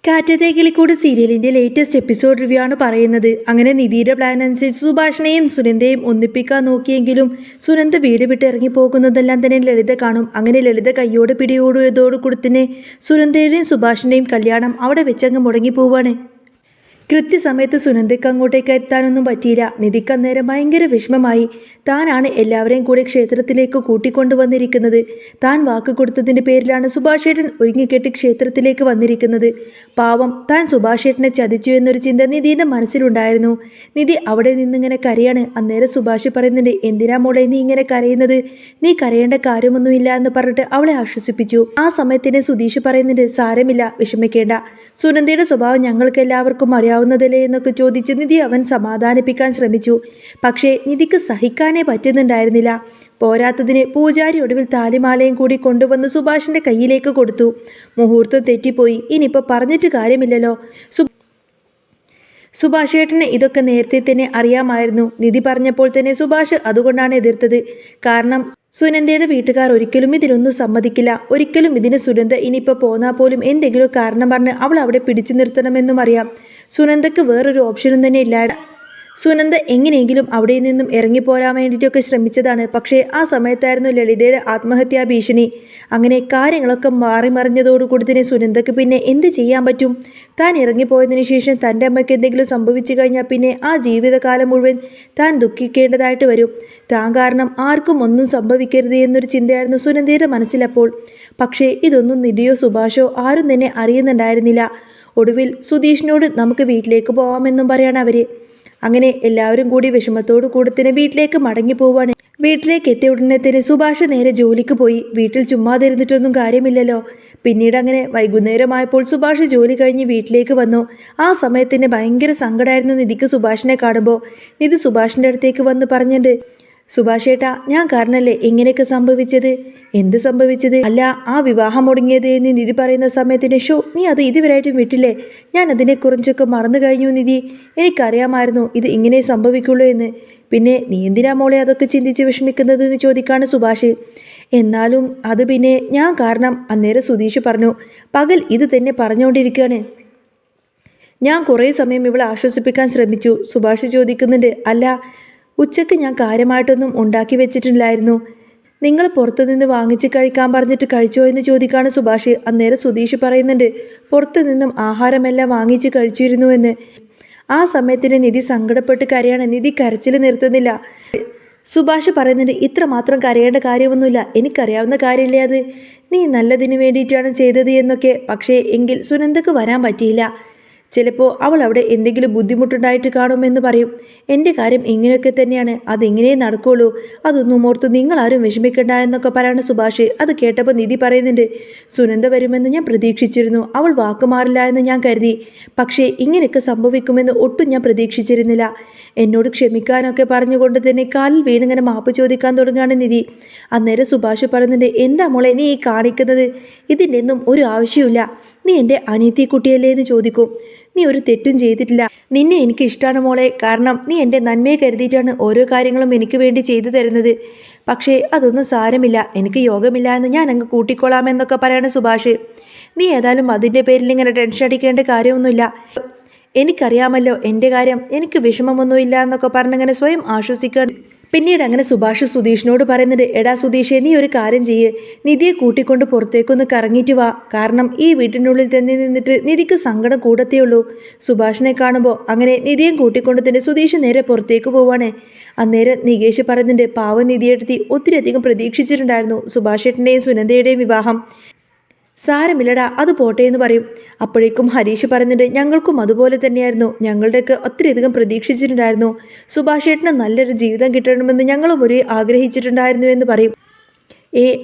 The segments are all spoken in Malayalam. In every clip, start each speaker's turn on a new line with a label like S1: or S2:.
S1: കാറ്റത്തെ കിളിക്കൂട് സീരിയലിന്റെ ലേറ്റസ്റ്റ് എപ്പിസോഡ് റിവ്യൂ ആണ് പറയുന്നത്. അങ്ങനെ നിധിയുടെ പ്ലാൻ അനുസരിച്ച് സുഭാഷിനെയും സുനന്ദയും ഒന്നിപ്പിക്കാൻ നോക്കിയെങ്കിലും സുനന്ദ വീട് വിട്ട് ഇറങ്ങി പോകുന്നതെല്ലാം തന്നെ ലളിത കാണും. അങ്ങനെ ലളിത കയ്യോട് പിടിയോടുകൂടി തന്നെ സുനന്ദയുടെയും സുഭാഷിന്റെയും കല്യാണം അവിടെ വെച്ചങ്ങ് മുടങ്ങി പോവാണ്. കൃത്യസമയത്ത് സുനന്ദയ്ക്ക് അങ്ങോട്ടേക്ക് എത്താനൊന്നും പറ്റിയില്ല. നിധിക്ക് അന്നേരം ഭയങ്കര വിഷമമായി. താനാണ് എല്ലാവരെയും കൂടി ക്ഷേത്രത്തിലേക്ക് കൂട്ടിക്കൊണ്ടുവന്നിരിക്കുന്നത്. താൻ വാക്ക് കൊടുത്തതിൻ്റെ പേരിലാണ് സുഭാഷേട്ടൻ ഒരുങ്ങിക്കെട്ടി ക്ഷേത്രത്തിലേക്ക് വന്നിരിക്കുന്നത്. പാവം, താൻ സുഭാഷേട്ടനെ ചതിച്ചു എന്നൊരു ചിന്ത നിധിയുടെ മനസ്സിലുണ്ടായിരുന്നു. നിധി അവിടെ നിന്നിങ്ങനെ കരയാണ്. അന്നേരം സുഭാഷ് പറയുന്നുണ്ട്, എന്തിനാ മോളെ നീ ഇങ്ങനെ കരയുന്നത്? നീ കരയേണ്ട കാര്യമൊന്നുമില്ല എന്ന് പറഞ്ഞിട്ട് അവളെ ആശ്വസിപ്പിച്ചു. ആ സമയത്തിന് സുധീഷ് പറയുന്നുണ്ട്, സാരമില്ല, വിഷമിക്കേണ്ട, സുനന്ദയുടെ സ്വഭാവം ഞങ്ങൾക്ക് എല്ലാവർക്കും അറിയാവുന്നതല്ലേ എന്നൊക്കെ ചോദിച്ച് നിധി അവൻ സമാധാനിപ്പിക്കാൻ ശ്രമിച്ചു. പക്ഷേ നിധിക്ക് സഹിക്കാനേ പറ്റുന്നുണ്ടായിരുന്നില്ല. പോരാത്തതിന് പൂജാരി ഒടുവിൽ താലിമാലയും കൂടി കൊണ്ടുവന്ന് സുഭാഷിന്റെ കയ്യിലേക്ക് കൊടുത്തു. മുഹൂർത്തം തെറ്റിപ്പോയി, ഇനിയിപ്പോൾ പറഞ്ഞിട്ട് കാര്യമില്ലല്ലോ. സുഭാഷേട്ടന് ഇതൊക്കെ നേരത്തെ തന്നെ അറിയാമായിരുന്നു. നിധി പറഞ്ഞപ്പോൾ തന്നെ സുഭാഷ് അതുകൊണ്ടാണ് എതിർത്തത്. കാരണം സുനന്ദയുടെ വീട്ടുകാർ ഒരിക്കലും ഇതിനൊന്നും സമ്മതിക്കില്ല. ഒരിക്കലും ഇതിന് സുനന്ദ ഇനിയിപ്പോൾ പോന്നാൽ പോലും എന്തെങ്കിലും കാരണം പറഞ്ഞ് അവൾ അവിടെ പിടിച്ചു നിർത്തണമെന്നും അറിയാം. സുനന്ദക്ക് വേറൊരു ഓപ്ഷനും തന്നെ ഇല്ല. സുനന്ദ എങ്ങനെയെങ്കിലും അവിടെ നിന്നും ഇറങ്ങിപ്പോരാൻ വേണ്ടിയിട്ടൊക്കെ ശ്രമിച്ചതാണ്. പക്ഷേ ആ സമയത്തായിരുന്നു ലളിതയുടെ ആത്മഹത്യാ ഭീഷണി. അങ്ങനെ കാര്യങ്ങളൊക്കെ മാറിമറിഞ്ഞതോടുകൂടി തന്നെ സുനന്ദക്ക് പിന്നെ എന്ത് ചെയ്യാൻ പറ്റും? താൻ ഇറങ്ങിപ്പോയതിനു ശേഷം തൻ്റെ അമ്മയ്ക്ക് എന്തെങ്കിലും സംഭവിച്ചു കഴിഞ്ഞാൽ പിന്നെ ആ ജീവിതകാലം മുഴുവൻ താൻ ദുഃഖിക്കേണ്ടതായിട്ട് വരും. താൻ കാരണം ആർക്കും ഒന്നും സംഭവിക്കരുത് എന്നൊരു ചിന്തയായിരുന്നു സുനന്ദയുടെ മനസ്സിലപ്പോൾ. പക്ഷേ ഇതൊന്നും നിധിയോ സുഭാഷോ ആരും തന്നെ അറിയുന്നുണ്ടായിരുന്നില്ല. ഒടുവിൽ സുധീഷിനോട് നമുക്ക് വീട്ടിലേക്ക് പോകാമെന്നും പറയാണ് അവർ. അങ്ങനെ എല്ലാവരും കൂടി വിഷമത്തോടു കൂടി തന്നെ വീട്ടിലേക്ക് മടങ്ങി പോവാണ്. വീട്ടിലേക്ക് എത്തിയ ഉടനെ തന്നെ സുഭാഷ് നേരെ ജോലിക്ക് പോയി. വീട്ടിൽ ചുമ്മാതിരുന്നിട്ടൊന്നും കാര്യമില്ലല്ലോ. പിന്നീട് അങ്ങനെ വൈകുന്നേരമായപ്പോൾ സുഭാഷ് ജോലി കഴിഞ്ഞ് വീട്ടിലേക്ക് വന്നു. ആ സമയത്തിന് ഭയങ്കര സങ്കടമായിരുന്നു നിധിക്ക് സുഭാഷിനെ കാണുമ്പോൾ. നിധി സുഭാഷിൻ്റെ അടുത്തേക്ക് വന്ന് പറഞ്ഞിട്ടുണ്ട്, സുഭാഷേട്ടാ, ഞാൻ കാരണല്ലേ ഇങ്ങനെയൊക്കെ സംഭവിച്ചത്? എന്ത് സംഭവിച്ചത്? അല്ല, ആ വിവാഹം മുടങ്ങിയത് എന്ന് നിധി പറയുന്ന സമയത്തിന്, ഷോ, നീ അത് ഇതുവരെയായിട്ടും വിട്ടില്ലേ? ഞാൻ അതിനെക്കുറിച്ചൊക്കെ മറന്നു കഴിഞ്ഞു നിധി. എനിക്കറിയാമായിരുന്നു ഇത് ഇങ്ങനെ സംഭവിക്കുള്ളൂ എന്ന്. പിന്നെ നീ എന്തിനാ മോളെ അതൊക്കെ ചിന്തിച്ച് വിഷമിക്കുന്നത് എന്ന് ചോദിക്കാണ് സുഭാഷ്. എന്നാലും അത് പിന്നെ ഞാൻ കാരണം. അന്നേരം സുധീഷ് പറഞ്ഞു, പകൽ ഇത് തന്നെ പറഞ്ഞുകൊണ്ടിരിക്കുകയാണ്. ഞാൻ കുറേ സമയം ഇവളെ ആശ്വസിപ്പിക്കാൻ ശ്രമിച്ചു. സുഭാഷ് ചോദിക്കുന്നുണ്ട്, അല്ല, ഉച്ചയ്ക്ക് ഞാൻ കാര്യമായിട്ടൊന്നും ഉണ്ടാക്കി വെച്ചിട്ടില്ലായിരുന്നു. നിങ്ങൾ പുറത്തുനിന്ന് വാങ്ങിച്ച് കഴിക്കാൻ പറഞ്ഞിട്ട് കഴിച്ചോ എന്ന് ചോദിക്കാണ് സുഭാഷ്. അന്നേരം സുധീഷ് പറയുന്നുണ്ട്, പുറത്തു നിന്നും ആഹാരമെല്ലാം വാങ്ങിച്ച് കഴിച്ചിരുന്നു എന്ന്. ആ സമയത്തിന് നിധി സങ്കടപ്പെട്ട് കരയാണ്. നിധി കരച്ചിൽ നിർത്തുന്നില്ല. സുഭാഷ് പറയുന്നുണ്ട്, ഇത്ര മാത്രം കരയേണ്ട കാര്യമൊന്നുമില്ല, എനിക്കറിയാവുന്ന കാര്യമില്ലേ അത്? നീ നല്ലതിന് വേണ്ടിയിട്ടാണ് ചെയ്തത് എന്നൊക്കെ. പക്ഷേ എങ്കിൽ സുനന്ദക്ക് വരാൻ പറ്റിയില്ല. ചിലപ്പോൾ അവൾ അവിടെ എന്തെങ്കിലും ബുദ്ധിമുട്ടുണ്ടായിട്ട് കാണുമെന്ന് പറയും. എൻ്റെ കാര്യം ഇങ്ങനെയൊക്കെ തന്നെയാണ്, അതെങ്ങനെ നടക്കുകയുള്ളൂ. അതൊന്നും ഓർത്ത് നിങ്ങളാരും വിഷമിക്കണ്ട എന്നൊക്കെ പറയാണ് സുഭാഷ്. അത് കേട്ടപ്പോൾ നിധി പറയുന്നുണ്ട്, സുനന്ദ വരുമെന്ന് ഞാൻ പ്രതീക്ഷിച്ചിരുന്നു. അവൾ വാക്കുമാറില്ല എന്ന് ഞാൻ കരുതി. പക്ഷേ ഇങ്ങനെയൊക്കെ സംഭവിക്കുമെന്ന് ഒട്ടും ഞാൻ പ്രതീക്ഷിച്ചിരുന്നില്ല. എന്നോട് ക്ഷമിക്കാനൊക്കെ പറഞ്ഞുകൊണ്ട് തന്നെ കാലിൽ വീണിങ്ങനെ മാപ്പ് ചോദിക്കാൻ തുടങ്ങുകയാണ് നിധി. അന്നേരം സുഭാഷ് പറയുന്നുണ്ട്, എന്താ മോളെ നീ ഈ കാണിക്കുന്നത്? ഇതിൻ്റെ ഒന്നും ഒരു ആവശ്യമില്ല. നീ എൻ്റെ അനിയത്തി കുട്ടിയല്ലേ എന്ന് ചോദിക്കും. നീ ഒരു തെറ്റും ചെയ്തിട്ടില്ല. നിന്നെ എനിക്ക് ഇഷ്ടമാണ് മോളെ. കാരണം നീ എൻ്റെ നന്മയെ കരുതിയിട്ടാണ് ഓരോ കാര്യങ്ങളും എനിക്ക് വേണ്ടി ചെയ്തു തരുന്നത്. പക്ഷേ അതൊന്നും സാരമില്ല, എനിക്ക് യോഗമില്ല എന്ന് ഞാൻ അങ്ങ് കൂട്ടിക്കൊള്ളാമെന്നൊക്കെ പറയാണ് സുഭാഷ്. നീ ഏതായാലും അതിൻ്റെ പേരിൽ ഇങ്ങനെ ടെൻഷൻ അടിക്കേണ്ട കാര്യമൊന്നുമില്ല. എനിക്കറിയാമല്ലോ എൻ്റെ കാര്യം, എനിക്ക് വിഷമമൊന്നുമില്ല എന്നൊക്കെ പറഞ്ഞിങ്ങനെ സ്വയം ആശ്വസിക്കാൻ. പിന്നീട് അങ്ങനെ സുഭാഷ് സുധീഷിനോട് പറയുന്നുണ്ട്, എടാ സുധീഷ്, നീ ഒരു കാര്യം ചെയ്യ്, നിധിയെ കൂട്ടിക്കൊണ്ട് പുറത്തേക്കൊന്ന് കറങ്ങിയിട്ട് വാ. കാരണം ഈ വീട്ടിനുള്ളിൽ തന്നെ നിന്നിട്ട് നിധിക്ക് സങ്കടം കൂടത്തേ ഉള്ളൂ. സുഭാഷിനെ കാണുമ്പോൾ അങ്ങനെ നിധിയും കൂട്ടിക്കൊണ്ട് തന്നെ സുധീഷ് നേരെ പുറത്തേക്ക് പോവാണ്. അന്നേരം നികേഷ് പറയുന്നുണ്ട്, പാവം നിധിയെടുത്തി ഒത്തിരിയധികം പ്രതീക്ഷിച്ചിട്ടുണ്ടായിരുന്നു സുഭാഷേട്ടൻ്റെയും സുനന്ദയുടെയും വിവാഹം. സാരമില്ലടാ, അത് പോട്ടെ എന്ന് പറയും. അപ്പോഴേക്കും ഹരീഷ് പറയുന്നുണ്ട്, ഞങ്ങൾക്കും അതുപോലെ തന്നെയായിരുന്നു. ഞങ്ങളുടെയൊക്കെ ഒത്തിരിയധികം പ്രതീക്ഷിച്ചിട്ടുണ്ടായിരുന്നു. സുഭാഷേട്ടന് നല്ലൊരു ജീവിതം കിട്ടണമെന്ന് ഞങ്ങളും ഒരു ആഗ്രഹിച്ചിട്ടുണ്ടായിരുന്നു എന്ന് പറയും.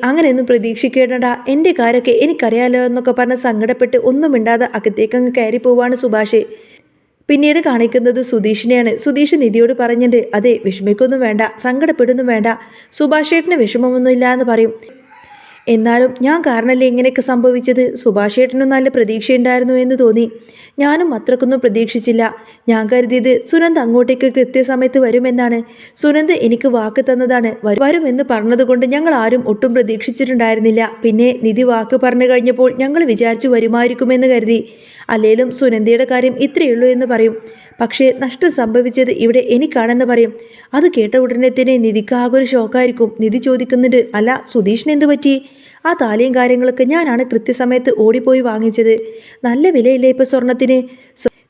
S1: അങ്ങനെയൊന്നും പ്രതീക്ഷിക്കേണ്ടടാ, എൻ്റെ കാര്യമൊക്കെ എനിക്കറിയാലോ എന്നൊക്കെ പറഞ്ഞ് സങ്കടപ്പെട്ട് ഒന്നും മിണ്ടാതെ അകത്തേക്ക് അങ്ങ് കയറി പോവാണ് സുഭാഷ്. പിന്നീട് കാണിക്കുന്നത് സുധീഷിനെയാണ്. സുധീഷ് നിധിയോട് പറഞ്ഞിട്ടുണ്ട്, അതെ, വിഷമിക്കൊന്നും വേണ്ട, സങ്കടപ്പെടുന്നും വേണ്ട, സുഭാഷേട്ടന് വിഷമമൊന്നുമില്ല എന്ന് പറയും. എന്നാലും ഞാൻ കാരണമല്ലേ ഇങ്ങനെയൊക്കെ സംഭവിച്ചത്? സുഭാഷേട്ടനും നല്ല പ്രതീക്ഷയുണ്ടായിരുന്നു എന്ന് തോന്നി. ഞാനും അത്രക്കൊന്നും പ്രതീക്ഷിച്ചില്ല. ഞാൻ കരുതിയത് സുനന്ദ അങ്ങോട്ടേക്ക് കൃത്യസമയത്ത് വരുമെന്നാണ്. സുനന്ദ എനിക്ക് വാക്ക് തന്നതാണ്. വരുമെന്ന് പറഞ്ഞതുകൊണ്ട് ഞങ്ങൾ ആരും ഒട്ടും പ്രതീക്ഷിച്ചിട്ടുണ്ടായിരുന്നില്ല. പിന്നെ നിധി വാക്ക് പറഞ്ഞു കഴിഞ്ഞപ്പോൾ ഞങ്ങൾ വിചാരിച്ചു വരുമായിരിക്കുമെന്ന് കരുതി. അല്ലേലും സുനന്ദയുടെ കാര്യം ഇത്രയുള്ളൂ എന്ന് പറയും. പക്ഷേ നഷ്ടം സംഭവിച്ചത് ഇവിടെ എനിക്കാണെന്ന് പറയും. അത് കേട്ട ഉടനെ തന്നെ നിധിക്ക് ആകെ ഒരു ഷോക്കായിരിക്കും. നിധി ചോദിക്കുന്നുണ്ട്, അല്ല സുധീഷിന് എന്ത് പറ്റി? ആ താലിയും കാര്യങ്ങളൊക്കെ ഞാനാണ് കൃത്യസമയത്ത് ഓടിപ്പോയി വാങ്ങിച്ചത്. നല്ല വിലയില്ലേ ഇപ്പോൾ സ്വർണത്തിന്?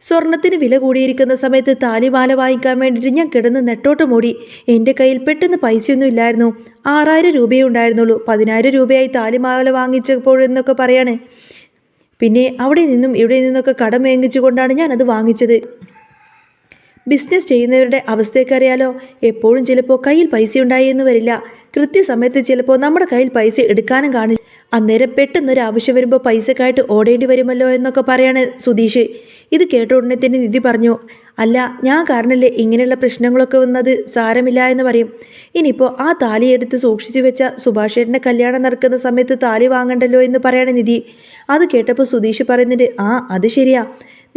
S1: സ്വർണത്തിന് വില കൂടിയിരിക്കുന്ന സമയത്ത് താലിമാല വാങ്ങിക്കാൻ വേണ്ടിയിട്ട് ഞാൻ കിടന്ന് നെട്ടോട്ടം ഓടി. എൻ്റെ കയ്യിൽ പെട്ടെന്ന് പൈസയൊന്നും ഇല്ലായിരുന്നു. 6000 രൂപയേ ഉണ്ടായിരുന്നുള്ളൂ. 10000 രൂപയായി താലിമാല വാങ്ങിച്ചപ്പോഴെന്നൊക്കെ പറയാണ്. പിന്നെ അവിടെ നിന്നും ഇവിടെ നിന്നൊക്കെ കടം വാങ്ങിച്ചുകൊണ്ടാണ് ഞാനത് വാങ്ങിച്ചത്. ബിസിനസ് ചെയ്യുന്നവരുടെ അവസ്ഥയൊക്കെ അറിയാലോ. എപ്പോഴും ചിലപ്പോൾ കയ്യിൽ പൈസ ഉണ്ടായി എന്ന് വരില്ല. കൃത്യസമയത്ത് ചിലപ്പോൾ നമ്മുടെ കയ്യിൽ പൈസ എടുക്കാനും കാണില്ല. അന്നേരം പെട്ടെന്നൊരു ആവശ്യം വരുമ്പോൾ പൈസക്കായിട്ട് ഓടേണ്ടി വരുമല്ലോ എന്നൊക്കെ പറയാണ് സുധീഷ്. ഇത് കേട്ട ഉടനെ തന്നെ നിധി പറഞ്ഞു, അല്ല ഞാൻ കാരണല്ലേ ഇങ്ങനെയുള്ള പ്രശ്നങ്ങളൊക്കെ വന്നത്, സാരമില്ല എന്ന് പറയും. ഇനിയിപ്പോൾ ആ താലി എടുത്ത് സൂക്ഷിച്ചു വെച്ച സുഭാഷേട്ടൻ്റെ കല്യാണം നടക്കുന്ന സമയത്ത് താലി വാങ്ങണ്ടല്ലോ എന്ന് പറയാണ് നിധി. അത് കേട്ടപ്പോൾ സുധീഷ് പറയുന്നുണ്ട്, ആ അത് ശരിയാ.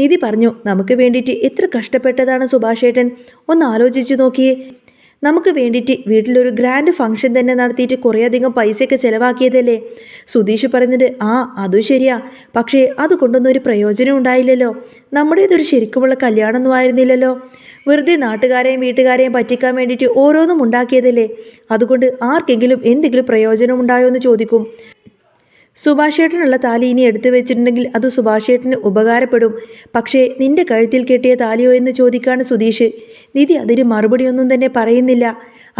S1: നിധി പറഞ്ഞു, നമുക്ക് വേണ്ടിയിട്ട് എത്ര കഷ്ടപ്പെട്ടതാണ് സുഭാഷേട്ടൻ, ഒന്ന് ആലോചിച്ചു നോക്കിയേ. നമുക്ക് വേണ്ടിയിട്ട് വീട്ടിലൊരു ഗ്രാൻഡ് ഫംഗ്ഷൻ തന്നെ നടത്തിയിട്ട് കുറേയധികം പൈസയൊക്കെ ചിലവാക്കിയതല്ലേ. സുധീഷ് പറയുന്നത്, ആ അതും ശരിയാ. പക്ഷേ അതുകൊണ്ടൊന്നും ഒരു പ്രയോജനം ഉണ്ടായില്ലല്ലോ. നമ്മുടേതൊരു ശരിക്കുമുള്ള കല്യാണമൊന്നും ആയിരുന്നില്ലല്ലോ. വെറുതെ നാട്ടുകാരെയും വീട്ടുകാരെയും പറ്റിക്കാൻ വേണ്ടിയിട്ട് ഓരോന്നും ഉണ്ടാക്കിയതല്ലേ. അതുകൊണ്ട് ആർക്കെങ്കിലും എന്തെങ്കിലും പ്രയോജനം ഉണ്ടായോ എന്ന് ചോദിക്കും. സുഭാഷേട്ടനുള്ള താലി ഇനി എടുത്തു വെച്ചിട്ടുണ്ടെങ്കിൽ അത് സുഭാഷേട്ടന് ഉപകാരപ്പെടും. പക്ഷേ നിന്റെ കഴുത്തിൽ കെട്ടിയ താലിയോ എന്ന് ചോദിക്കാണ് സുധീഷ്. നിധി അതിന് മറുപടിയൊന്നും തന്നെ പറയുന്നില്ല.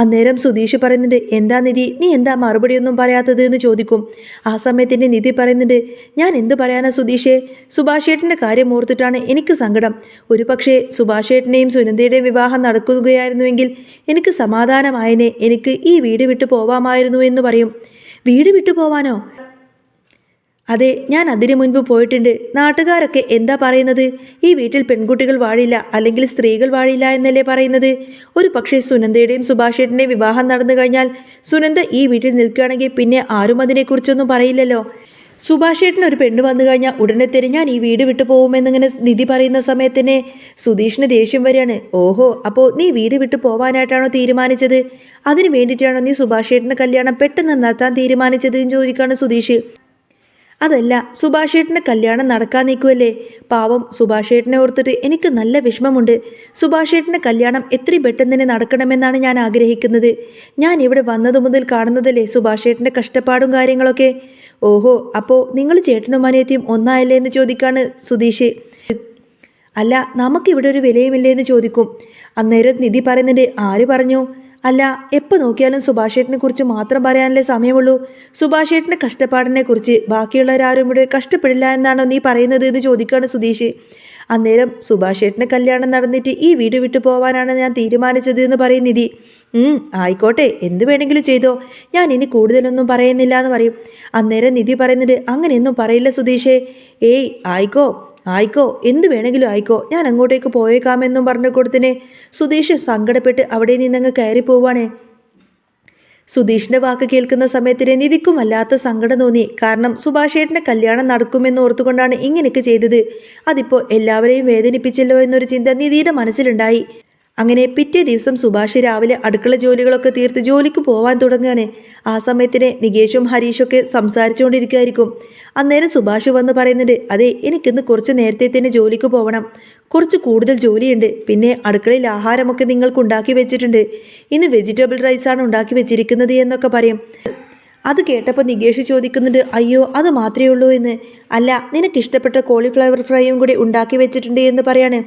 S1: അന്നേരം സുധീഷ് പറയുന്നുണ്ട്, എന്താ നിധി, നീ എന്താ മറുപടിയൊന്നും പറയാത്തത് എന്ന് ചോദിക്കും. ആ സമയത്തിൻ്റെ നിധി പറയുന്നുണ്ട്, ഞാൻ എന്ത് പറയാനാ സുധീഷേ, സുഭാഷേട്ടൻ്റെ കാര്യം ഓർത്തിട്ടാണ് എനിക്ക് സങ്കടം. ഒരു പക്ഷേ സുഭാഷേട്ടനെയും സുനന്ദയുടെയും വിവാഹം നടക്കുകയായിരുന്നുവെങ്കിൽ എനിക്ക് സമാധാനമായനെ, എനിക്ക് ഈ വീട് വിട്ടു പോവാമായിരുന്നു എന്ന് പറയും. വീട് വിട്ടു പോവാനോ? അതെ, ഞാൻ അതിനു മുൻപ് പോയിട്ടുണ്ട്. നാട്ടുകാരൊക്കെ എന്താ പറയുന്നത്? ഈ വീട്ടിൽ പെൺകുട്ടികൾ വാഴില്ല, അല്ലെങ്കിൽ സ്ത്രീകൾ വാഴില്ല എന്നല്ലേ പറയുന്നത്. ഒരു പക്ഷേ സുനന്ദയുടെയും സുഭാഷേട്ടൻ്റെയും വിവാഹം നടന്നു കഴിഞ്ഞാൽ സുനന്ദ ഈ വീട്ടിൽ നിൽക്കുകയാണെങ്കിൽ പിന്നെ ആരും അതിനെക്കുറിച്ചൊന്നും പറയില്ലല്ലോ. സുഭാഷേട്ടൻ ഒരു പെണ്ണ് വന്നു കഴിഞ്ഞാൽ ഉടനെ തന്നെ ഞാൻ ഈ വീട് വിട്ടു പോകുമെന്നിങ്ങനെ നിധി പറയുന്ന സമയത്തന്നെ സുധീഷിന് ദേഷ്യം വരികയാണ്. ഓഹോ, അപ്പോൾ നീ വീട് വിട്ടു പോവാനായിട്ടാണോ തീരുമാനിച്ചത്? അതിന് വേണ്ടിയിട്ടാണോ നീ സുഭാഷേട്ടൻ്റെ കല്യാണം പെട്ടെന്ന് നടത്താൻ തീരുമാനിച്ചത് എന്ന് ചോദിക്കുകയാണ് സുധീഷ്. അതല്ല, സുഭാഷേട്ടൻ്റെ കല്യാണം നടക്കാൻ നിൽക്കുമല്ലേ. പാവം സുഭാഷേട്ടനെ ഓർത്തിട്ട് എനിക്ക് നല്ല വിഷമമുണ്ട്. സുഭാഷേട്ടൻ്റെ കല്യാണം എത്രയും പെട്ടെന്ന് തന്നെ നടക്കണമെന്നാണ് ഞാൻ ആഗ്രഹിക്കുന്നത്. ഞാൻ ഇവിടെ വന്നതു മുതൽ കാണുന്നതല്ലേ സുഭാഷേട്ടൻ്റെ കഷ്ടപ്പാടും കാര്യങ്ങളൊക്കെ. ഓഹോ, അപ്പോൾ നിങ്ങൾ ചേട്ടനും അനിയത്തിയും ഒന്നായല്ലേ എന്ന് ചോദിക്കാണ് സുധീഷ്. അല്ല, നമുക്കിവിടെ ഒരു വിലയുമില്ലേ എന്ന് ചോദിക്കും. അന്നേരം നിധി പറയുന്നുണ്ട്, ആര് പറഞ്ഞു? അല്ല, എപ്പോൾ നോക്കിയാലും സുഭാഷേട്ടനെ കുറിച്ച് മാത്രം പറയാനല്ലേ സമയമുള്ളൂ. സുഭാഷേട്ടൻ്റെ കഷ്ടപ്പാടിനെ കുറിച്ച് ബാക്കിയുള്ളവരാരും ഇവിടെ കഷ്ടപ്പെടില്ല എന്നാണോ നീ പറയുന്നത് എന്ന് ചോദിക്കുകയാണ് സുധീഷ്. അന്നേരം സുഭാഷേട്ടൻ്റെ കല്യാണം നടന്നിട്ട് ഈ വീട് വിട്ടു പോവാനാണ് ഞാൻ തീരുമാനിച്ചത് എന്ന് പറയും നിധി. ആയിക്കോട്ടെ, എന്ത് വേണമെങ്കിലും ചെയ്തോ, ഞാൻ ഇനി കൂടുതലൊന്നും പറയുന്നില്ല എന്ന് പറയും. അന്നേരം നിധി പറയുന്നത്, അങ്ങനെയൊന്നും പറയില്ല സുധീഷേ. ഏയ് ആയിക്കോ, എന്ത് വേണമെങ്കിലും ആയിക്കോ, ഞാൻ അങ്ങോട്ടേക്ക് പോയേക്കാമെന്നും പറഞ്ഞു കൊടുത്തിനെ. സുധീഷ് സങ്കടപ്പെട്ട് അവിടെ നിന്നങ്ങ് കയറി പോവാണേ. സുധീഷിൻ്റെ വാക്ക് കേൾക്കുന്ന സമയത്തിന് നിധിക്കും വല്ലാത്ത സങ്കടം തോന്നി. കാരണം സുഭാഷേട്ടൻ്റെ കല്യാണം നടക്കുമെന്ന് ഓർത്തുകൊണ്ടാണ് ഇങ്ങനെയൊക്കെ ചെയ്തത്. അതിപ്പോൾ എല്ലാവരെയും വേദനിപ്പിച്ചല്ലോ എന്നൊരു ചിന്ത നിധിയുടെ മനസ്സിലുണ്ടായി. അങ്ങനെ പിറ്റേ ദിവസം സുഭാഷ് രാവിലെ അടുക്കള ജോലികളൊക്കെ തീർത്ത് ജോലിക്ക് പോവാൻ തുടങ്ങുകയാണ്. ആ സമയത്തിന് നികേഷും ഹരീഷൊക്കെ സംസാരിച്ചുകൊണ്ടിരിക്കുകയായിരിക്കും. അന്നേരം സുഭാഷ് വന്ന് പറയുന്നുണ്ട്, അതെ, എനിക്കിന്ന് കുറച്ച് നേരത്തെ തന്നെ ജോലിക്ക് പോകണം. കുറച്ച് കൂടുതൽ ജോലിയുണ്ട്. പിന്നെ അടുക്കളയിൽ ആഹാരമൊക്കെ നിങ്ങൾക്ക് ഉണ്ടാക്കി വെച്ചിട്ടുണ്ട്. ഇന്ന് വെജിറ്റബിൾ റൈസാണ് ഉണ്ടാക്കി വെച്ചിരിക്കുന്നത് എന്നൊക്കെ പറയും. അത് കേട്ടപ്പോൾ നികേഷ് ചോദിക്കുന്നുണ്ട്, അയ്യോ അത് മാത്രമേ ഉള്ളൂ എന്ന്. അല്ല, നിനക്കിഷ്ടപ്പെട്ട കോളിഫ്ലവർ ഫ്രൈയും കൂടി ഉണ്ടാക്കി വെച്ചിട്ടുണ്ട് എന്ന് പറയാണ്.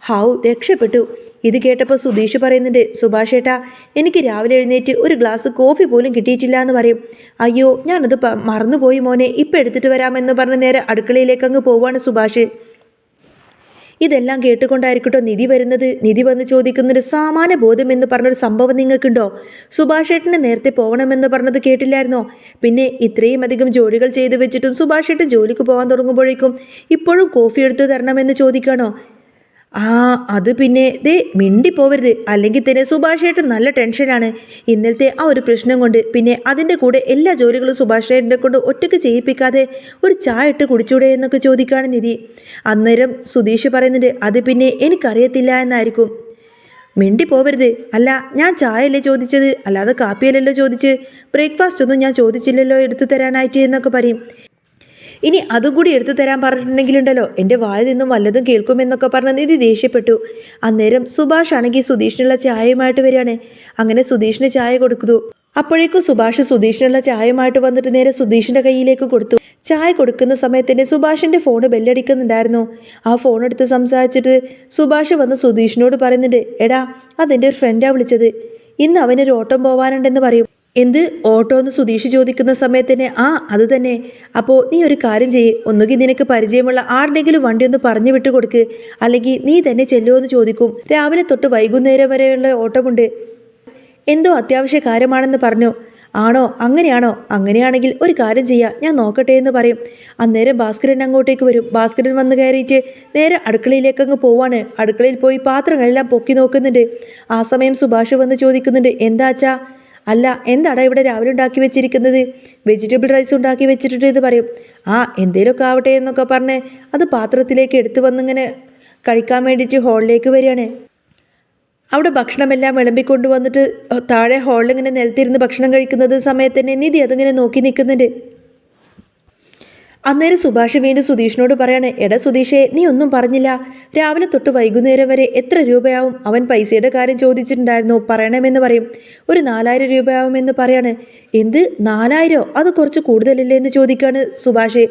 S1: ഹൗ, രക്ഷപ്പെട്ടു. ഇത് കേട്ടപ്പോൾ സുധീഷ് പറയുന്നുണ്ട്, സുഭാഷേട്ടാ, എനിക്ക് രാവിലെ എഴുന്നേറ്റ് ഒരു ഗ്ലാസ് കോഫി പോലും കിട്ടിയിട്ടില്ല എന്ന് പറയും. അയ്യോ, ഞാനത് മറന്നുപോയി മോനെ, ഇപ്പം എടുത്തിട്ട് വരാമെന്ന് പറഞ്ഞ് നേരെ അടുക്കളയിലേക്ക് അങ്ങ് പോവാണ് സുഭാഷ്. ഇതെല്ലാം കേട്ടുകൊണ്ടായിരിക്കട്ടോ നിധി വരുന്നത്. നിധി വന്ന് ചോദിക്കുന്നൊരു സാമാന്യ ബോധം എന്ന് പറഞ്ഞൊരു സംഭവം നിങ്ങൾക്കുണ്ടോ? സുഭാഷേട്ടന് നേരത്തെ പോകണമെന്ന് പറഞ്ഞത് കേട്ടില്ലായിരുന്നോ? പിന്നെ ഇത്രയും അധികം ജോലികൾ ചെയ്തു വെച്ചിട്ടും സുഭാഷേട്ടൻ ജോലിക്ക് പോകാൻ തുടങ്ങുമ്പോഴേക്കും ഇപ്പോഴും കോഫി എടുത്തു തരണമെന്ന് ചോദിക്കാണോ? അത് പിന്നെ ദേ മിണ്ടിപ്പോവരുത്, അല്ലെങ്കിൽ തന്നെ സുഭാഷേട്ടൻ നല്ല ടെൻഷനാണ് ഇന്നലത്തെ ആ ഒരു പ്രശ്നം കൊണ്ട്. പിന്നെ അതിൻ്റെ കൂടെ എല്ലാ ജോലികളും സുഭാഷേട്ടനെ കൊണ്ട് ഒറ്റയ്ക്ക് ചെയ്യിപ്പിക്കാതെ ഒരു ചായ ഇട്ട് കുടിച്ചൂടെ എന്നൊക്കെ ചോദിക്കുകയാണ് നിധി. അന്നേരം സുധീഷ് പറയുന്നുണ്ട്, അത് പിന്നെ എനിക്കറിയത്തില്ല എന്നായിരിക്കും. മിണ്ടിപ്പോവരുത്. അല്ല, ഞാൻ ചായയല്ലേ ചോദിച്ചത്, അല്ലാതെ കാപ്പിയല്ലല്ലോ ചോദിച്ച്. ബ്രേക്ക്ഫാസ്റ്റ് ഒന്നും ഞാൻ ചോദിച്ചില്ലല്ലോ എടുത്തു തരാനായിട്ട് എന്നൊക്കെ പറയും. ഇനി അതും കൂടി എടുത്തു തരാൻ പറഞ്ഞിട്ടുണ്ടെങ്കിലുണ്ടല്ലോ എൻ്റെ വായിൽ നിന്നും വല്ലതും കേൾക്കുമെന്നൊക്കെ പറഞ്ഞ് നിധി ദേഷ്യപ്പെട്ടു. അന്നേരം സുഭാഷ് ആണെങ്കിൽ സുധീഷിനുള്ള ചായയുമായിട്ട് വരികയാണ്. അങ്ങനെ സുധീഷിന് ചായ കൊടുക്കുന്നു. അപ്പോഴേക്കും സുഭാഷ് സുധീഷിനുള്ള ചായയുമായിട്ട് വന്നിട്ട് നേരെ സുധീഷിന്റെ കയ്യിലേക്ക് കൊടുത്തു. ചായ കൊടുക്കുന്ന സമയത്ത് തന്നെ സുഭാഷിന്റെ ഫോണ് ബെല്ലടിക്കുന്നുണ്ടായിരുന്നു. ആ ഫോൺ എടുത്ത് സംസാരിച്ചിട്ട് സുഭാഷ് വന്ന് സുധീഷിനോട് പറയുന്നുണ്ട്, എടാ അതെൻ്റെ ഒരു ഫ്രണ്ടാ വിളിച്ചത്, ഇന്ന് അവനൊരു ഓട്ടം പോവാനുണ്ടെന്ന് പറയും. എന്ത് ഓട്ടോ എന്ന് സുധീഷ് ചോദിക്കുന്ന സമയത്ത് തന്നെ അത് തന്നെ. അപ്പോൾ നീ ഒരു കാര്യം ചെയ്യ്, ഒന്നുകിൽ നിനക്ക് പരിചയമുള്ള ആരുടെങ്കിലും വണ്ടി ഒന്ന് പറഞ്ഞു വിട്ടു കൊടുക്ക്, അല്ലെങ്കിൽ നീ തന്നെ ചെല്ലുമോ എന്ന് ചോദിക്കും. രാവിലെ തൊട്ട് വൈകുന്നേരം വരെയുള്ള ഓട്ടമുണ്ട്, എന്തോ അത്യാവശ്യ കാര്യമാണെന്ന് പറഞ്ഞു. ആണോ? അങ്ങനെയാണോ? അങ്ങനെയാണെങ്കിൽ ഒരു കാര്യം ചെയ്യാം, ഞാൻ നോക്കട്ടെ എന്ന് പറയും. അന്നേരം ഭാസ്കരൻ അങ്ങോട്ടേക്ക് വരും. ഭാസ്കരൻ വന്ന് കയറിയിട്ട് നേരെ അടുക്കളയിലേക്ക് അങ്ങ് പോവാണ്. അടുക്കളയിൽ പോയി പാത്രങ്ങളെല്ലാം പൊക്കി നോക്കുന്നുണ്ട്. ആ സമയം സുഭാഷ് വന്ന് ചോദിക്കുന്നുണ്ട്, എന്താച്ചാ? അല്ല എന്താടാ ഇവിടെ രാവിലെ ഉണ്ടാക്കി വെച്ചിരിക്കുന്നത്? വെജിറ്റബിൾ റൈസ് ഉണ്ടാക്കി വെച്ചിട്ടുണ്ട് എന്ന് പറയും. എന്തേലുമൊക്കെ ആവട്ടെ എന്നൊക്കെ പറഞ്ഞ് അത് പാത്രത്തിലേക്ക് എടുത്തു വന്നിങ്ങനെ കഴിക്കാൻ വേണ്ടിയിട്ട് ഹാളിലേക്ക് വരികയാണ്. അവിടെ ഭക്ഷണമെല്ലാം വിളമ്പിക്കൊണ്ട് വന്നിട്ട് താഴെ ഹാളിലിങ്ങനെ നിലത്തിരുന്ന് ഭക്ഷണം കഴിക്കുന്നത് സമയത്ത് തന്നെ നിധി അതിങ്ങനെ നോക്കി നിൽക്കുന്നുണ്ട്. അന്നേരം സുഭാഷ് വീണ്ടും സുധീഷിനോട് പറയാണ്, എടാ സുധീഷേ, നീ ഒന്നും പറഞ്ഞില്ല, രാവിലെ തൊട്ട് വൈകുന്നേരം വരെ എത്ര രൂപയാവും? അവൻ പൈസയുടെ കാര്യം ചോദിച്ചിട്ടുണ്ടായിരുന്നു, പറയണമെന്ന് പറയും. ഒരു 4000 രൂപയാവുമെന്ന് പറയാണ്. എന്ത് 4000? അത് കുറച്ച് കൂടുതലല്ലേ എന്ന് ചോദിക്കുകയാണ് സുഭാഷ്.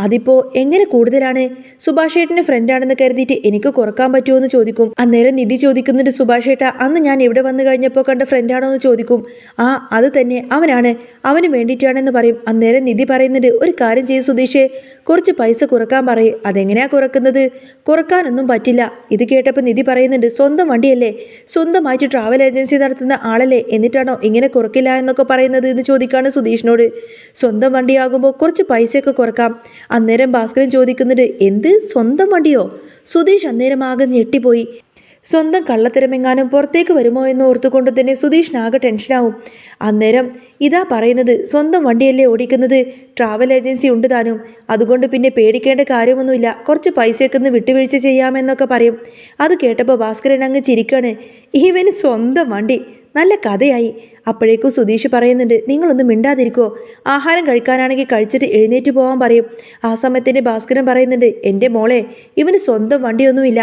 S1: അതിപ്പോൾ എങ്ങനെ കൂടുതലാണ്? സുഭാഷ് ഏട്ടൻ്റെ ഫ്രണ്ടാണെന്ന് കരുതിയിട്ട് എനിക്ക് കുറക്കാൻ പറ്റുമോ എന്ന് ചോദിക്കും. അന്നേരം നിധി ചോദിക്കുന്നുണ്ട്, സുഭാഷ് ഏട്ടാ അന്ന് ഞാൻ ഇവിടെ വന്ന് കഴിഞ്ഞപ്പോൾ കണ്ട ഫ്രണ്ടാണോ എന്ന് ചോദിക്കും. അത് തന്നെ, അവനാണ്, അവന് വേണ്ടിയിട്ടാണെന്ന് പറയും. അന്നേരം നിധി പറയുന്നുണ്ട്, ഒരു കാര്യം ചെയ്ത് സുധീഷ്, കുറച്ച് പൈസ കുറക്കാൻ പറയും. അതെങ്ങനെയാ കുറക്കുന്നത്? കുറക്കാനൊന്നും പറ്റില്ല. ഇത് കേട്ടപ്പോൾ നിധി പറയുന്നുണ്ട്, സ്വന്തം വണ്ടിയല്ലേ, സ്വന്തമായിട്ട് ട്രാവൽ ഏജൻസി നടത്തുന്ന ആളല്ലേ, എന്നിട്ടാണോ ഇങ്ങനെ കുറക്കില്ല എന്നൊക്കെ പറയുന്നത് എന്ന് ചോദിക്കാണ് സുധീഷിനോട്. സ്വന്തം വണ്ടിയാകുമ്പോൾ കുറച്ച് പൈസയൊക്കെ കുറക്കാം. അന്നേരം ഭാസ്കരൻ ചോദിക്കുന്നുണ്ട്, എന്ത് സ്വന്തം വണ്ടിയോ? സുധീഷ് അന്നേരം ആകെ ഞെട്ടിപ്പോയി. സ്വന്തം കള്ളത്തരമെങ്ങാനും പുറത്തേക്ക് വരുമോ എന്ന് ഓർത്തുകൊണ്ട് തന്നെ സുധീഷിനാകെ ടെൻഷനാവും. അന്നേരം ഇതാ പറയുന്നത്, സ്വന്തം വണ്ടിയല്ലേ ഓടിക്കുന്നത്, ട്രാവൽ ഏജൻസി ഉണ്ട് താനും, അതുകൊണ്ട് പിന്നെ പേടിക്കേണ്ട കാര്യമൊന്നുമില്ല, കുറച്ച് പൈസയൊക്കെ ഒന്ന് വിട്ടുവീഴ്ച ചെയ്യാമെന്നൊക്കെ പറയും. അത് കേട്ടപ്പോൾ ഭാസ്കരൻ അങ്ങ് ചിരിക്കാണ്. ഇവന് സ്വന്തം വണ്ടി, നല്ല കഥയായി. അപ്പോഴേക്കും സുധീഷ് പറയുന്നുണ്ട്, നിങ്ങളൊന്നും മിണ്ടാതിരിക്കുമോ, ആഹാരം കഴിക്കാനാണെങ്കിൽ കഴിച്ചിട്ട് എഴുന്നേറ്റ് പോകാൻ പറയും. ആ സമയത്തിന് ഭാസ്കരൻ പറയുന്നുണ്ട്, എൻ്റെ മോളെ, ഇവന് സ്വന്തം വണ്ടിയൊന്നുമില്ല,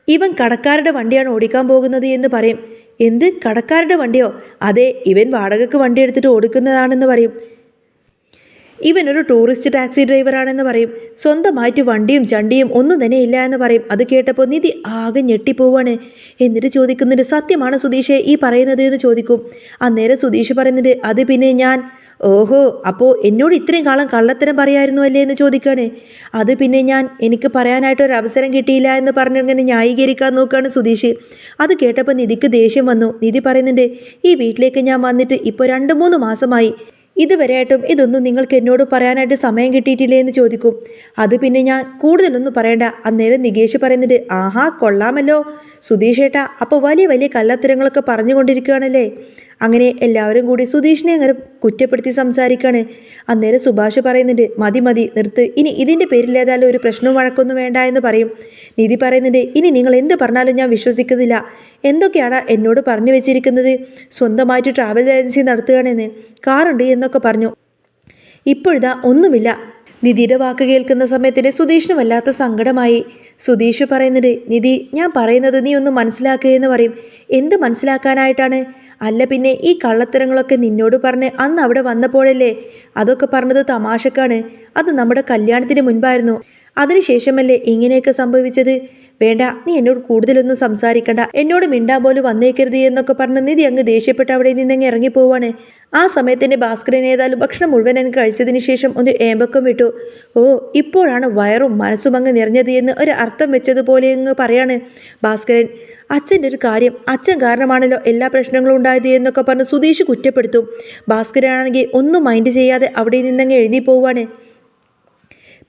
S1: ഇവൻ കടക്കാരുടെ വണ്ടിയാണ് ഓടിക്കാൻ പോകുന്നത് എന്ന് പറയും. എന്ത് കടക്കാരുടെ വണ്ടിയോ? അതെ, ഇവൻ വാടകയ്ക്ക് വണ്ടി എടുത്തിട്ട് ഓടിക്കുന്നതാണെന്ന് പറയും. ഇവനൊരു ടൂറിസ്റ്റ് ടാക്സി ഡ്രൈവറാണെന്ന് പറയും. സ്വന്തമായിട്ട് വണ്ടിയും ചണ്ടിയും ഒന്നും തന്നെ ഇല്ല എന്ന് പറയും. അത് കേട്ടപ്പോൾ നിധി ആകെ ഞെട്ടിപ്പോവാണ്. എന്നിട്ട് ചോദിക്കുന്നുണ്ട്, സത്യമാണ് സുധീഷേ ഈ പറയുന്നത് എന്ന് ചോദിക്കും. അന്നേരം സുധീഷ് പറയുന്നുണ്ട്, അത് പിന്നെ ഞാൻ ഓഹോ, അപ്പോൾ എന്നോട് ഇത്രയും കാലം കള്ളത്തരം പറയായിരുന്നു അല്ലേ എന്ന് ചോദിക്കുകയാണ്. അത് പിന്നെ എനിക്ക് പറയാനായിട്ടൊരു അവസരം കിട്ടിയില്ല എന്ന് പറഞ്ഞിങ്ങനെ ന്യായീകരിക്കാൻ നോക്കുകയാണ് സുധീഷ്. അത് കേട്ടപ്പോൾ നിധിക്ക് ദേഷ്യം വന്നു. നിധി പറയുന്നുണ്ട്, ഈ വീട്ടിലേക്ക് ഞാൻ വന്നിട്ട് ഇപ്പോൾ 2-3 മാസമായി, ഇതുവരെയായിട്ടും ഇതൊന്നും നിങ്ങൾക്ക് എന്നോട് പറയാനായിട്ട് സമയം കിട്ടിയിട്ടില്ലേ എന്ന് ചോദിക്കും. അത് പിന്നെ ഞാൻ കൂടുതലൊന്നും പറയണ്ട. അന്നേരം നികേഷ് പറയുന്നുണ്ട്, ആഹാ കൊള്ളാമല്ലോ സുധീഷ് ഏട്ടാ, അപ്പോൾ വലിയ വലിയ കള്ളത്തരങ്ങളൊക്കെ പറഞ്ഞുകൊണ്ടിരിക്കുകയാണല്ലേ. അങ്ങനെ എല്ലാവരും കൂടി സുധീഷിനെ അങ്ങനെ കുറ്റപ്പെടുത്തി സംസാരിക്കുകയാണ്. അന്നേരം സുഭാഷ് പറയുന്നുണ്ട്, മതി മതി നിർത്ത്, ഇനി ഇതിൻ്റെ പേരിൽ ഏതായാലും ഒരു പ്രശ്നവും വഴക്കൊന്നും വേണ്ട എന്ന് പറയും. നിധി പറയുന്നുണ്ട്, ഇനി നിങ്ങൾ എന്ത് പറഞ്ഞാലും ഞാൻ വിശ്വസിക്കുന്നില്ല. എന്തൊക്കെയാണ് എന്നോട് പറഞ്ഞു വെച്ചിരിക്കുന്നത്? സ്വന്തമായിട്ട് ട്രാവൽ ഏജൻസി നടത്തുകയാണെന്ന്, കാറുണ്ട് എന്നൊക്കെ പറഞ്ഞു. ഇപ്പോഴിതാ ഒന്നുമില്ല. നിധിയുടെ വാക്ക് കേൾക്കുന്ന സമയത്തിന് സുധീഷിന് വല്ലാത്ത സങ്കടമായി. സുധീഷ് പറയുന്നത്, നിധി ഞാൻ പറയുന്നത് നീ ഒന്ന് മനസ്സിലാക്കുകയെന്ന് പറയും. എന്ത് മനസ്സിലാക്കാനായിട്ടാണ്? അല്ല പിന്നെ ഈ കള്ളത്തരങ്ങളൊക്കെ നിന്നോട് പറഞ്ഞ് അന്ന് അവിടെ വന്നപ്പോഴല്ലേ? അതൊക്കെ പറഞ്ഞത് തമാശക്കാണ്. അത് നമ്മുടെ കല്യാണത്തിന് മുൻപായിരുന്നു. അതിനുശേഷമല്ലേ ഇങ്ങനെയൊക്കെ സംഭവിച്ചത്? വേണ്ട, നീ എന്നോട് കൂടുതലൊന്നും സംസാരിക്കണ്ട, എന്നോട് മിണ്ടാൻ പോലും വന്നേക്കരുത് എന്നൊക്കെ പറഞ്ഞ് നിധി അങ്ങ് ദേഷ്യപ്പെട്ട് അവിടെ നിന്നങ്ങ് ഇറങ്ങിപ്പോവാണ്. ആ സമയത്തിൻ്റെ ഭാസ്കരൻ ഏതായാലും ഭക്ഷണം മുഴുവൻ അങ്ങ് കഴിച്ചതിന് ശേഷം ഒന്ന് ഏമ്പക്കം വിട്ടു. ഓ, ഇപ്പോഴാണ് വയറും മനസ്സും അങ്ങ് നിറഞ്ഞത് എന്ന് ഒരു അർത്ഥം വെച്ചതുപോലെ അങ്ങ് പറയാണ് ഭാസ്കരൻ. അച്ഛൻ്റെ ഒരു കാര്യം, അച്ഛൻ കാരണമാണല്ലോ എല്ലാ പ്രശ്നങ്ങളും ഉണ്ടായത് എന്നൊക്കെ പറഞ്ഞ് സുധീഷ് കുറ്റപ്പെടുത്തും. ഭാസ്കരനാണെങ്കിൽ ഒന്നും മൈൻഡ് ചെയ്യാതെ അവിടെ നിന്നങ്ങ് എഴുതി പോവാണ്.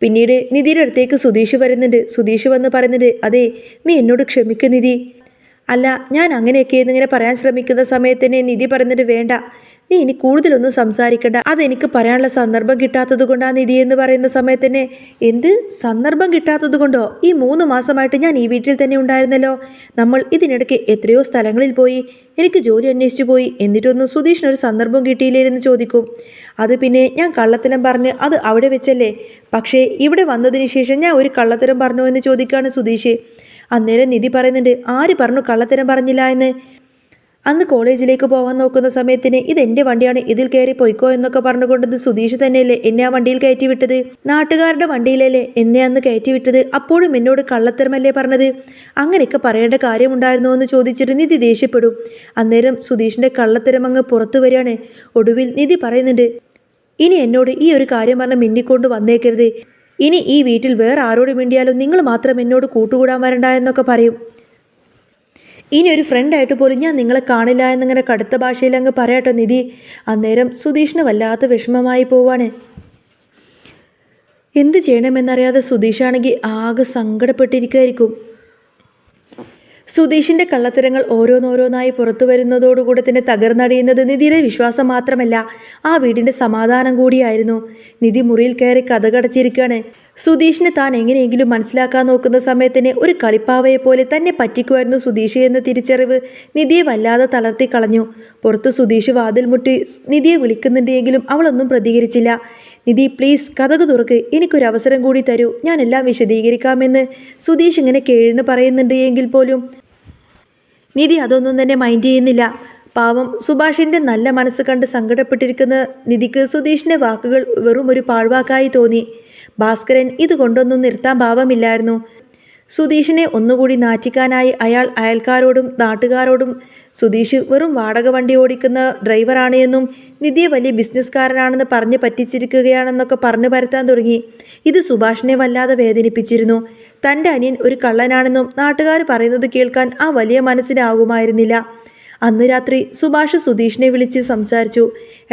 S1: പിന്നീട് നിധിയുടെ അടുത്തേക്ക് സുധീഷ് വരുന്നുണ്ട്. സുധീഷ് വന്ന് പറയുന്നുണ്ട്, അതെ നീ എന്നോട് ക്ഷമിക്ക് നിധി. അല്ല, ഞാൻ അങ്ങനെയൊക്കെ എന്നിങ്ങനെ പറയാൻ ശ്രമിക്കുന്ന സമയത്ത് തന്നെ നിധി പറയുന്നുണ്ട്, വേണ്ട നീ ഇനി കൂടുതലൊന്നും സംസാരിക്കണ്ട, അതെനിക്ക് പറയാനുള്ള സന്ദർഭം കിട്ടാത്തത് കൊണ്ടാ നിധി എന്ന് പറയുന്ന സമയത്ത് തന്നെ, എന്ത് സന്ദർഭം കിട്ടാത്തത് കൊണ്ടോ? ഈ 3 മാസമായിട്ട് ഞാൻ ഈ വീട്ടിൽ തന്നെ ഉണ്ടായിരുന്നല്ലോ. നമ്മൾ ഇതിനിടയ്ക്ക് എത്രയോ സ്ഥലങ്ങളിൽ പോയി, എനിക്ക് ജോലി അന്വേഷിച്ചു പോയി, എന്നിട്ടൊന്നും സുധീഷിനൊരു സന്ദർഭം കിട്ടിയില്ലേ എന്ന് ചോദിക്കും. അത് പിന്നെ ഞാൻ കള്ളത്തരം പറഞ്ഞ് അത് അവിടെ വെച്ചല്ലേ, പക്ഷേ ഇവിടെ വന്നതിന് ശേഷം ഞാൻ ഒരു കള്ളത്തരം പറഞ്ഞോ എന്ന് ചോദിക്കുകയാണ് സുധീഷ്. അന്നേരം നിധി പറയുന്നുണ്ട്, ആര് പറഞ്ഞു കള്ളത്തരം പറഞ്ഞില്ല എന്ന്? അന്ന് കോളേജിലേക്ക് പോകാൻ നോക്കുന്ന സമയത്തിന് ഇതെൻ്റെ വണ്ടിയാണ്, ഇതിൽ കയറി പോയിക്കോ എന്നൊക്കെ പറഞ്ഞുകൊണ്ടത് സുധീഷ് തന്നെയല്ലേ എന്നെ ആ വണ്ടിയിൽ കയറ്റി വിട്ടത്? നാട്ടുകാരുടെ വണ്ടിയിലല്ലേ എന്നെ അന്ന് കയറ്റി വിട്ടത്? അപ്പോഴും എന്നോട് കള്ളത്തരമല്ലേ പറഞ്ഞത്? അങ്ങനെയൊക്കെ പറയേണ്ട കാര്യമുണ്ടായിരുന്നോ എന്ന് ചോദിച്ചിട്ട് നിധി ദേഷ്യപ്പെടും. അന്നേരം സുധീഷിൻ്റെ കള്ളത്തരം അങ്ങ് പുറത്തു വരികയാണ്. ഒടുവിൽ നിധി പറയുന്നുണ്ട്, ഇനി എന്നോട് ഈ ഒരു കാര്യം പറഞ്ഞ് മിന്നിക്കൊണ്ട് വന്നേക്കരുത്. ഇനി ഈ വീട്ടിൽ വേറെ ആരോട് മിണ്ടിയാലും നിങ്ങൾ മാത്രം എന്നോട് കൂട്ടുകൂടാൻ വരണ്ട എന്നൊക്കെ പറയും. ഇനി ഒരു ഫ്രണ്ടായിട്ട് പോലും ഞാൻ നിങ്ങളെ കാണില്ല എന്നിങ്ങനെ കടുത്ത ഭാഷയിൽ അങ്ങ് പറയാട്ടോ നിധി. അന്നേരം സുധീഷിന് വല്ലാത്ത വിഷമമായി പോവാണ്. എന്ത് ചെയ്യണമെന്നറിയാതെ സുധീഷാണെങ്കിൽ ആകെ സങ്കടപ്പെട്ടിരിക്കുകയായിരിക്കും. സുധീഷിൻ്റെ കള്ളത്തരങ്ങൾ ഓരോന്നോരോന്നായി പുറത്തു വരുന്നതോടുകൂടെ തന്നെ തകർന്നടിയുന്നത് നിധിയുടെ വിശ്വാസം മാത്രമല്ല, ആ വീടിൻ്റെ സമാധാനം കൂടിയായിരുന്നു. നിധി മുറിയിൽ കയറി കഥകടച്ചിരിക്കുകയാണ്. സുധീഷിനെ താൻ എങ്ങനെയെങ്കിലും മനസ്സിലാക്കാൻ നോക്കുന്ന സമയത്തിന് ഒരു കളിപ്പാവയെ പോലെ തന്നെ പറ്റിക്കുമായിരുന്നു സുധീഷ് എന്ന തിരിച്ചറിവ് നിധിയെ വല്ലാതെ തളർത്തി കളഞ്ഞു. പുറത്ത് സുധീഷ് വാതിൽ മുട്ടി നിധിയെ വിളിക്കുന്നുണ്ടെങ്കിലും അവളൊന്നും പ്രതികരിച്ചില്ല. നിധി പ്ലീസ് കഥക് തുറക്ക്, എനിക്കൊരവസരം കൂടി തരൂ, ഞാൻ എല്ലാം വിശദീകരിക്കാമെന്ന് സുധീഷ് ഇങ്ങനെ കേഴ്ന്ന് പറയുന്നുണ്ട് എങ്കിൽ പോലും നിധി അതൊന്നും തന്നെ മൈൻഡ് ചെയ്യുന്നില്ല. പാവം സുഭാഷിൻ്റെ നല്ല മനസ്സ് കണ്ട് സങ്കടപ്പെട്ടിരിക്കുന്ന നിധിക്ക് സുധീഷിൻ്റെ വാക്കുകൾ വെറും ഒരു പാഴ്വാക്കായി തോന്നി. ഭാസ്കരൻ ഇതുകൊണ്ടൊന്നും നിർത്താൻ ഭാവമില്ലായിരുന്നു. സുധീഷിനെ ഒന്നുകൂടി നാറ്റിക്കാനായി അയാൾ അയൽക്കാരോടും നാട്ടുകാരോടും സുധീഷ് വെറും വാടക വണ്ടി ഓടിക്കുന്ന ഡ്രൈവറാണ് എന്നും നിധിയെ വലിയ ബിസിനസ്സുകാരനാണെന്ന് പറഞ്ഞ് പറ്റിച്ചിരിക്കുകയാണെന്നൊക്കെ പറഞ്ഞു പരത്താൻ തുടങ്ങി. ഇത് സുഭാഷിനെ വല്ലാതെ വേദനിപ്പിച്ചിരുന്നു. തൻ്റെ അനിയൻ ഒരു കള്ളനാണെന്നും നാട്ടുകാർ പറയുന്നത് കേൾക്കാൻ ആ വലിയ മനസ്സിനാകുമായിരുന്നില്ല. അന്ന് രാത്രി സുഭാഷ് സുധീഷിനെ വിളിച്ച് സംസാരിച്ചു.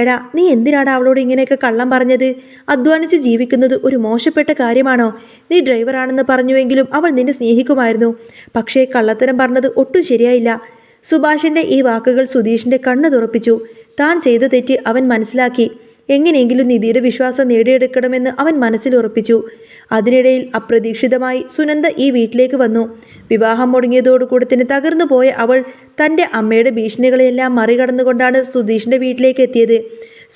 S1: എടാ, നീ എന്തിനാണ് അവളോട് ഇങ്ങനെയൊക്കെ കള്ളം പറഞ്ഞത്? അധ്വാനിച്ച് ജീവിക്കുന്നത് ഒരു മോശപ്പെട്ട കാര്യമാണോ? നീ ഡ്രൈവറാണെന്ന് പറഞ്ഞുവെങ്കിലും അവൾ നിന്നെ സ്നേഹിക്കുമായിരുന്നു. പക്ഷേ കള്ളത്തരം പറഞ്ഞത് ഒട്ടും ശരിയായില്ല. സുഭാഷിൻ്റെ ഈ വാക്കുകൾ സുധീഷിൻ്റെ കണ്ണ് തുറപ്പിച്ചു. താൻ ചെയ്ത തെറ്റ് അവൻ മനസ്സിലാക്കി. എങ്ങനെയെങ്കിലും നിധിയുടെ വിശ്വാസം നേടിയെടുക്കണമെന്ന് അവൻ മനസ്സിൽ ഉറപ്പിച്ചു. അതിനിടയിൽ അപ്രതീക്ഷിതമായി സുനന്ദ ഈ വീട്ടിലേക്ക് വന്നു. വിവാഹം മുടങ്ങിയതോടുകൂടി തന്നെ തകർന്നു പോയ അവൾ തൻ്റെ അമ്മയുടെ ഭീഷണികളെയെല്ലാം മറികടന്നുകൊണ്ടാണ് സുധീഷിൻ്റെ വീട്ടിലേക്ക് എത്തിയത്.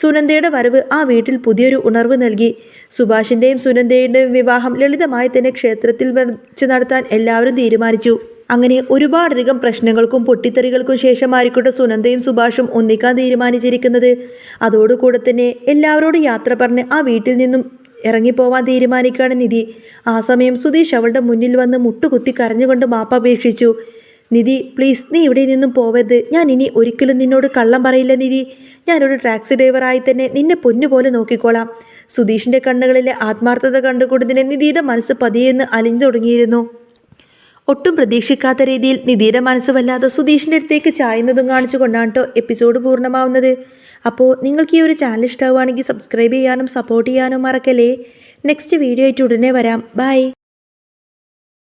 S1: സുനന്ദയുടെ വരവ് ആ വീട്ടിൽ പുതിയൊരു ഉണർവ് നൽകി. സുഭാഷിൻ്റെയും സുനന്ദയുടെയും വിവാഹം ലളിതമായി തന്നെ ക്ഷേത്രത്തിൽ വെച്ച് നടത്താൻ എല്ലാവരും തീരുമാനിച്ചു. അങ്ങനെ ഒരുപാടധികം പ്രശ്നങ്ങൾക്കും പൊട്ടിത്തെറികൾക്കും ശേഷമായിരിക്കട്ടെ സുനന്ദയും സുഭാഷും ഒന്നിക്കാൻ തീരുമാനിച്ചിരിക്കുന്നത്. അതോടുകൂടെ തന്നെ എല്ലാവരോടും യാത്ര പറഞ്ഞ് ആ വീട്ടിൽ നിന്നും ഇറങ്ങിപ്പോവാൻ തീരുമാനിക്കുകയാണ് നിധി. ആ സമയം സുധീഷ് അവളുടെ മുന്നിൽ വന്ന് മുട്ടുകുത്തി കരഞ്ഞുകൊണ്ട് മാപ്പപേക്ഷിച്ചു. നിധി പ്ലീസ്, നീ ഇവിടെ നിന്നും പോവരുത്. ഞാൻ ഇനി ഒരിക്കലും നിന്നോട് കള്ളം പറയില്ല നിധി. ഞാനൊരു ടാക്സി ഡ്രൈവറായി തന്നെ നിന്നെ പൊന്നുപോലെ നോക്കിക്കോളാം. സുധീഷിൻ്റെ കണ്ണുകളിലെ ആത്മാർത്ഥത കണ്ടുകൊണ്ടതിന് നിധിയുടെ മനസ്സ് പതിയെന്ന് അലിഞ്ഞു തുടങ്ങിയിരുന്നു. ഒട്ടും പ്രതീക്ഷിക്കാത്ത രീതിയിൽ നിധിയുടെ മനസ്സ് വല്ലാതെ സുധീഷിൻ്റെ അടുത്തേക്ക് ചായുന്നതും കാണിച്ചുകൊണ്ടാണ് കേട്ടോ എപ്പിസോഡ് പൂർണ്ണമാവുന്നത്. അപ്പോൾ നിങ്ങൾക്ക് ഈ ഒരു ചാനൽ ഇഷ്ടമാവുകയാണെങ്കിൽ സബ്സ്ക്രൈബ് ചെയ്യാനും സപ്പോർട്ട് ചെയ്യാനും മറക്കല്ലേ. നെക്സ്റ്റ് വീഡിയോ ആയിട്ട് ഉടനെ വരാം. ബൈ.